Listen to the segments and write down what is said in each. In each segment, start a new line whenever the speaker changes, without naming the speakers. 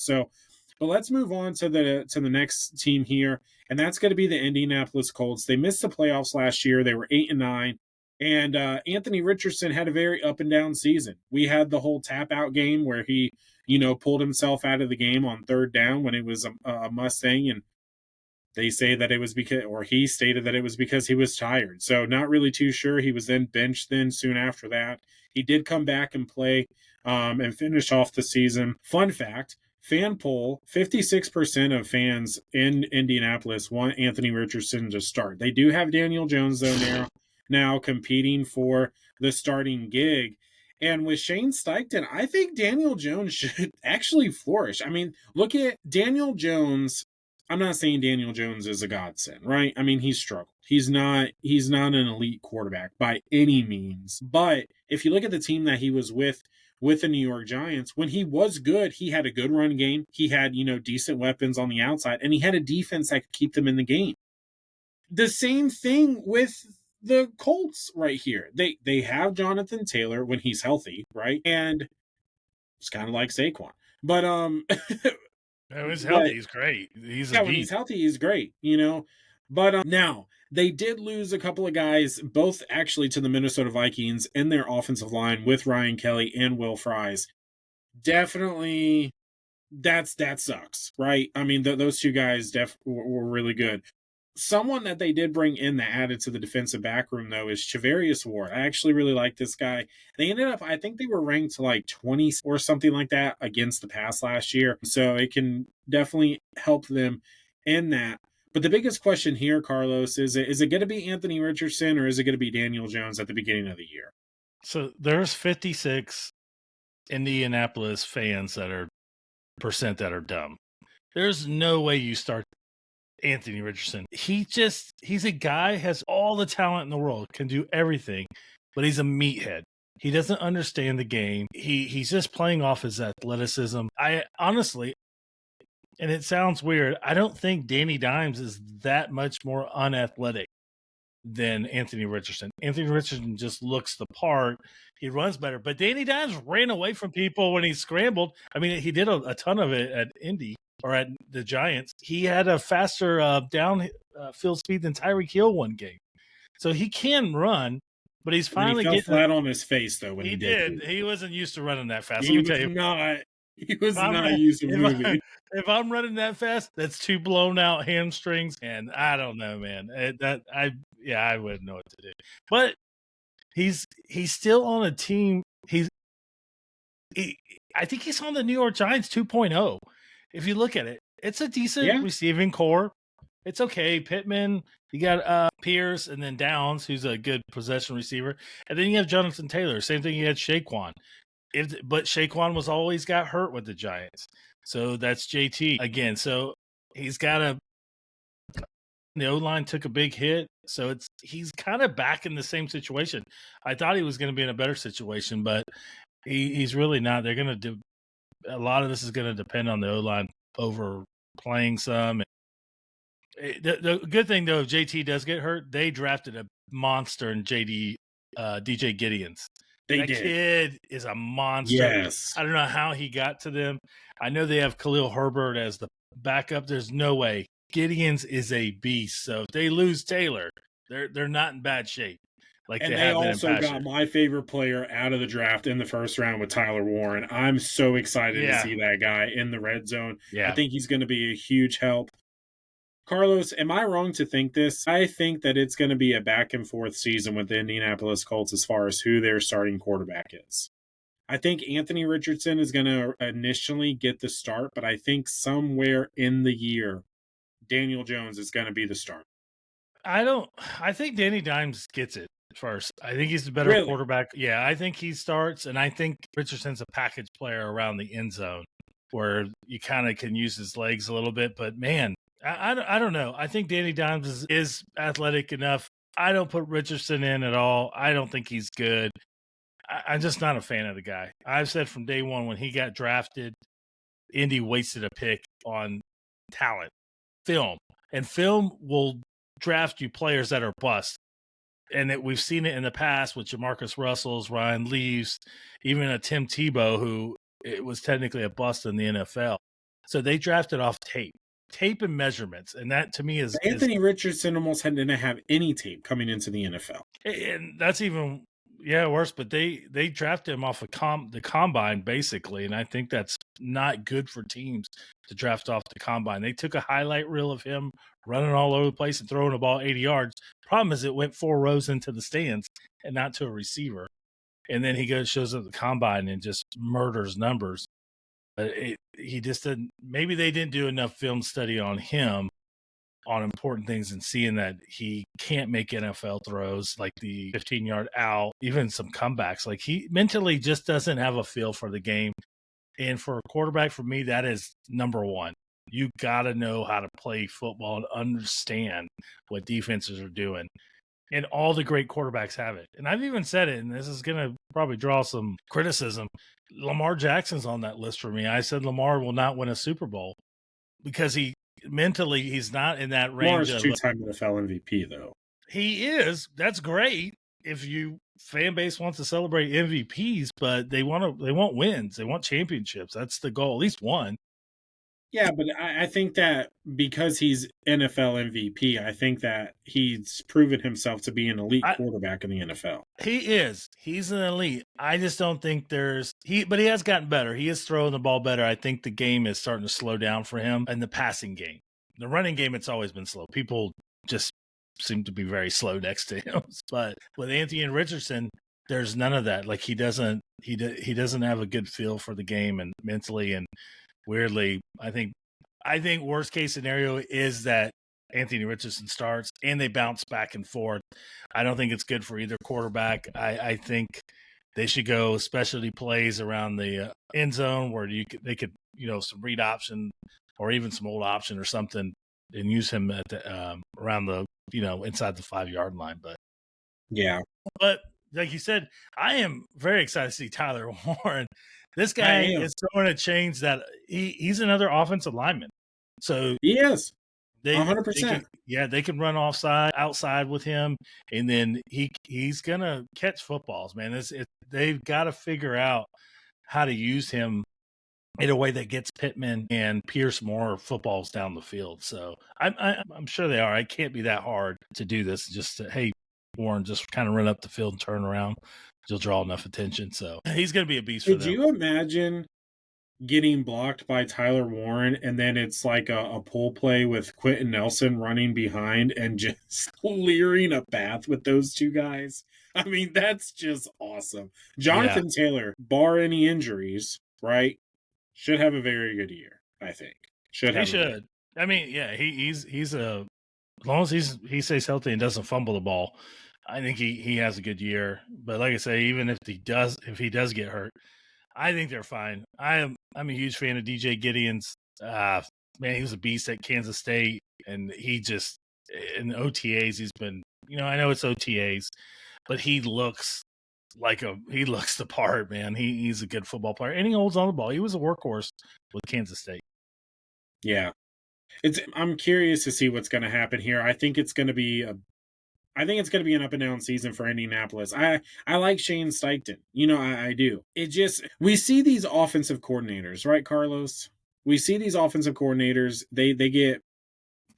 So, but let's move on to the next team here, and that's going to be the Indianapolis Colts. They missed the playoffs last year. They were 8-9. And Anthony Richardson had a very up and down season. We had the whole tap out game where he, pulled himself out of the game on third down when it was a Mustang, and they say that it was because, or he stated that it was because he was tired. So not really too sure. He was then benched then soon after that. He did come back and play and finish off the season. Fun fact, fan poll, 56% of fans in Indianapolis want Anthony Richardson to start. They do have Daniel Jones, though, now competing for the starting gig. And with Shane Steichen, I think Daniel Jones should actually flourish. I mean, look at Daniel Jones. I'm not saying Daniel Jones is a godsend, right? I mean, he's struggled. He's not an elite quarterback by any means. But if you look at the team that he was with the New York Giants, when he was good, he had a good run game. He had, decent weapons on the outside, and he had a defense that could keep them in the game. The same thing with the Colts right here. They have Jonathan Taylor when he's healthy, right? And it's kind of like Saquon. But
when he's healthy, he's great. He's
when he's healthy, he's great, But now, they did lose a couple of guys, both actually to the Minnesota Vikings in their offensive line with Ryan Kelly and Will Fries. Definitely, that sucks, right? I mean, those two guys were really good. Someone that they did bring in that added to the defensive back room, though, is Charvarius Ward. I actually really like this guy. They ended up, I think they were ranked to like 20 or something like that against the pass last year. So it can definitely help them in that. But the biggest question here, Carlos, is it going to be Anthony Richardson or is it going to be Daniel Jones at the beginning of the year?
So there's 56 Indianapolis fans that are dumb. There's no way you start Anthony Richardson. He's a guy, has all the talent in the world, can do everything, but he's a meathead. He doesn't understand the game. He's just playing off his athleticism. I honestly, and it sounds weird, I don't think Danny Dimes is that much more unathletic than Anthony Richardson. Anthony Richardson just looks the part. He runs better, but Danny Dimes ran away from people when he scrambled. I mean, he did a ton of it at Indy or at the Giants. He had a faster downfield speed than Tyreek Hill one game. So he can run, but he's finally
getting flat on his face, though, when he did.
He wasn't used to running that fast.
He was not used to moving.
If I'm running that fast, that's two blown out hamstrings, and I don't know, man. I wouldn't know what to do. But he's still on a team. I think he's on the New York Giants 2.0. If you look at it, it's a decent receiving core. It's okay. Pittman, you got Pierce, and then Downs, who's a good possession receiver, and then you have Jonathan Taylor. Same thing. You had Saquon. But Saquon was always got hurt with the Giants. So that's JT again. So he's got the O-line took a big hit. So he's kind of back in the same situation. I thought he was going to be in a better situation, but he's really not. They're going to do a lot of this is going to depend on the O-line overplaying some. The good thing though, if JT does get hurt, they drafted a monster in DJ Gideons. That kid is a monster.
Yes.
I don't know how he got to them. I know they have Khalil Herbert as the backup. There's no way. Gideons is a beast. So if they lose Taylor, they're not in bad shape.
And they also got my favorite player out of the draft in the first round with Tyler Warren. I'm so excited to see that guy in the red zone.
Yeah.
I think he's going to be a huge help. Carlos, am I wrong to think this? I think that it's going to be a back and forth season with the Indianapolis Colts as far as who their starting quarterback is. I think Anthony Richardson is going to initially get the start, but I think somewhere in the year, Daniel Jones is going to be the starter.
I think Danny Dimes gets it first. I think he's the better quarterback. Yeah, I think he starts, and I think Richardson's a package player around the end zone where you kind of can use his legs a little bit, but man, I don't know. I think Danny Dimes is athletic enough. I don't put Richardson in at all. I don't think he's good. I'm just not a fan of the guy. I've said from day one when he got drafted, Indy wasted a pick on talent, film. And film will draft you players that are bust. And we've seen it in the past with Jamarcus Russells, Ryan Leaves, even a Tim Tebow, who it was technically a bust in the NFL. So they drafted off tape and measurements, and that to me is
Anthony Richardson almost didn't have any tape coming into the NFL.
and that's even worse. But they drafted him off of the combine basically, and I think that's not good for teams to draft off the combine. They took a highlight reel of him running all over the place and throwing the ball 80 yards. Problem is, it went 4 rows into the stands and not to a receiver. And then he shows up at the combine and just murders numbers. He just didn't. Maybe they didn't do enough film study on him on important things and seeing that he can't make NFL throws like the 15-yard out, even some comebacks. Like he mentally just doesn't have a feel for the game. And for a quarterback, for me, that is number one. You got to know how to play football and understand what defenses are doing. And all the great quarterbacks have it. And I've even said it, and this is going to probably draw some criticism. Lamar Jackson's on that list for me. I said Lamar will not win a Super Bowl because he's not in that range.
Lamar's two-time NFL MVP, though.
He is. That's great if you fan base wants to celebrate MVPs, but they want wins. They want championships. That's the goal, at least one.
Yeah, but I think that because he's NFL MVP, I think that he's proven himself to be an elite quarterback in the NFL.
He is. He's an elite. I just don't think but he has gotten better. He is throwing the ball better. I think the game is starting to slow down for him in the passing game. The running game, it's always been slow. People just seem to be very slow next to him. But with Anthony Richardson, there's none of that. Like he doesn't have a good feel for the game and mentally and weirdly, I think worst case scenario is that Anthony Richardson starts and they bounce back and forth. I don't think it's good for either quarterback. I think they should go specialty plays around the end zone where they could some read option or even some old option or something and use him at the around the inside the 5-yard line. But
yeah,
but like you said, I am very excited to see Tyler Warren. This guy is throwing a change that he's another offensive lineman. So
he is 100%.
They can run outside with him, and then he's gonna catch footballs, man. They've got to figure out how to use him in a way that gets Pittman and Pierce more footballs down the field. So I'm sure they are. It can't be that hard to do this. Just hey, Warren, just kind of run up the field and turn around. You'll draw enough attention. So he's going to be a beast for them.
Could you imagine getting blocked by Tyler Warren and then it's like a pull play with Quentin Nelson running behind and just clearing a path with those two guys? I mean, that's just awesome. Jonathan Taylor, bar any injuries, right, should have a very good year, I think.
He should. I mean, yeah, he's as long as he stays healthy and doesn't fumble the ball, I think he has a good year. But like I say, even if he does get hurt, I think they're fine. I'm a huge fan of DJ Gideon's. Man, he was a beast at Kansas State, and he just in OTAs he's been. I know it's OTAs, but he looks the part, man. He's a good football player, and he holds on the ball. He was a workhorse with Kansas State.
Yeah, I'm curious to see what's going to happen here. I think it's going to be an up and down season for Indianapolis. I like Shane Steichen. I do. We see these offensive coordinators, right, Carlos? We see these offensive coordinators. They get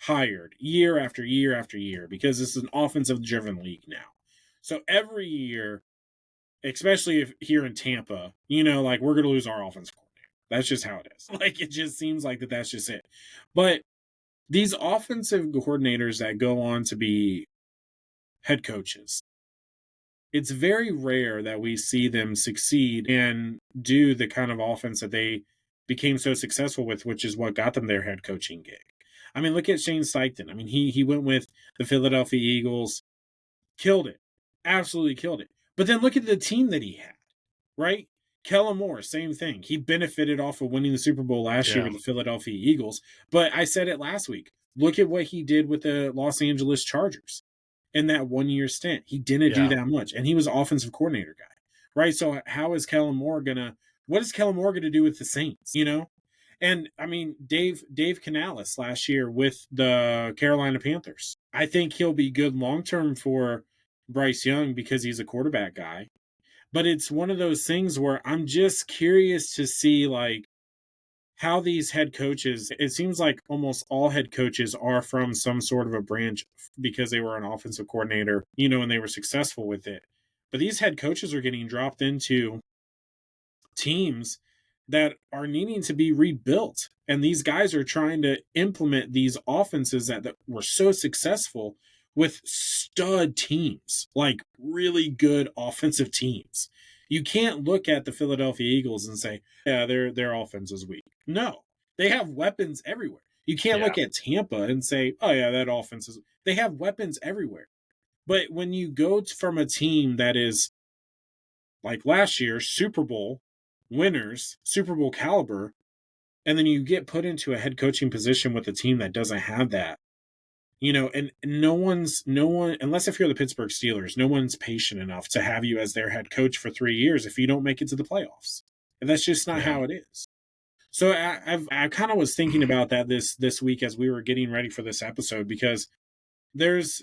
hired year after year after year because this is an offensive driven league now. So every year, especially if here in Tampa, like we're going to lose our offensive coordinator. That's just how it is. Like it just seems like that's just it. But these offensive coordinators that go on to be head coaches, it's very rare that we see them succeed and do the kind of offense that they became so successful with, which is what got them their head coaching gig. I mean, look at Shane Steichen. I mean, he went with the Philadelphia Eagles, killed it, absolutely killed it. But then look at the team that he had, right? Kellen Moore, same thing. He benefited off of winning the Super Bowl last year with the Philadelphia Eagles. But I said it last week. Look at what he did with the Los Angeles Chargers in that 1-year stint. He didn't do that much. And he was offensive coordinator guy, right? So what is Kellen Moore going to do with the Saints, And I mean, Dave Canales last year with the Carolina Panthers. I think he'll be good long-term for Bryce Young because he's a quarterback guy. But it's one of those things where I'm just curious to see, like, how these head coaches, it seems like almost all head coaches are from some sort of a branch because they were an offensive coordinator, and they were successful with it. But these head coaches are getting dropped into teams that are needing to be rebuilt. And these guys are trying to implement these offenses that were so successful with stud teams, like really good offensive teams. You can't look at the Philadelphia Eagles and say, yeah, their offense is weak. No, they have weapons everywhere. You can't
Yeah.
look at Tampa and say, oh, yeah, that offense is. They have weapons everywhere. But when you go from a team that is like last year, Super Bowl winners, Super Bowl caliber, and then you get put into a head coaching position with a team that doesn't have that. And no one, unless if you're the Pittsburgh Steelers, no one's patient enough to have you as their head coach for 3 years if you don't make it to the playoffs. And that's just not
Yeah.
how it is. So I kind of was thinking about that this week as we were getting ready for this episode, because there's